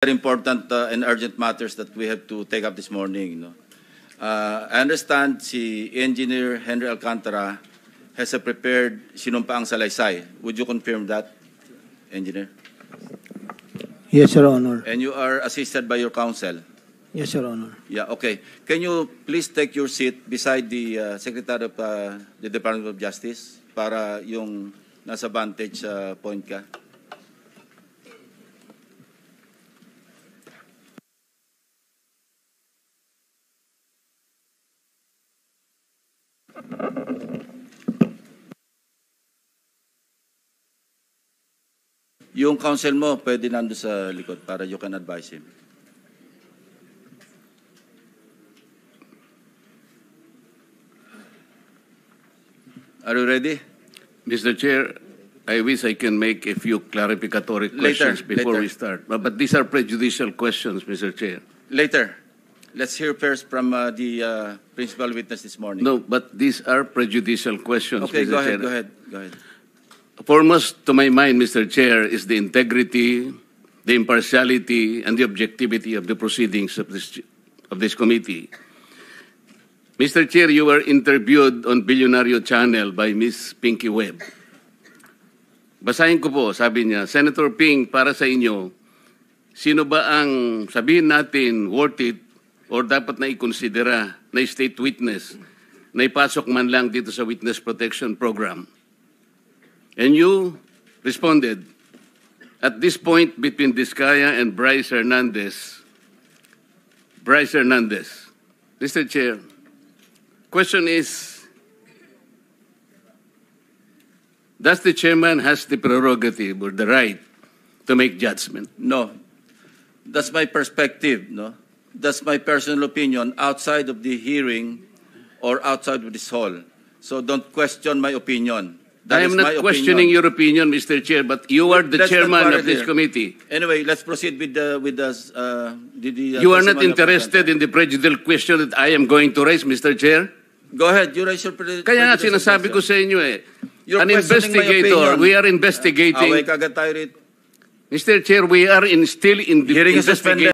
very important and urgent matters that we have to take up this morning. I understand si Engineer Henry Alcantara has a prepared sinumpaang salaysay. Would you confirm that, Engineer? Yes, Your Honor. And you are assisted by your counsel? Yes, Your Honor. Yeah, okay. Can you please take your seat beside the Secretary of the Department of Justice para yung nasa vantage point ka? Yung counsel mo, pwede nando sa likod para you can advise him. Are you ready? Mr. Chair, I wish I can make a few clarificatory questions before we start. But these are prejudicial questions, Mr. Chair. Later. Let's hear first from the principal witness this morning. No, but these are prejudicial questions, Okay, Mr. go ahead, Chair. go ahead. Foremost to my mind, Mr. Chair, is the integrity, the impartiality, and the objectivity of the proceedings of this committee. Mr. Chair, you were interviewed on Billionario Channel by Ms. Pinky Webb. Basahin ko po, sabi niya, Senator Ping, para sa inyo, sino ba ang sabihin natin worth it or dapat na ikonsidera na state witness na ipasok man lang dito sa Witness Protection Program? And you responded, at this point between Diskaya and Bryce Hernandez, Mr. Chair, question is, does the chairman has the prerogative or the right to make judgment? No. That's my perspective, no? That's my personal opinion outside of the hearing or outside of this hall. So don't question my opinion. I am not questioning your opinion, Mr. Chair, but you are the chairman of this committee. Anyway, let's proceed with the You are not interested in the prejudicial question that I am going to raise, Mr. Chair? Go ahead, you raise your Kaya nga sinasabi ko sa inyo You're an investigator, we are investigating. Away kagad tayo rito. Mr. Chair, we are still in the Hearing is suspended.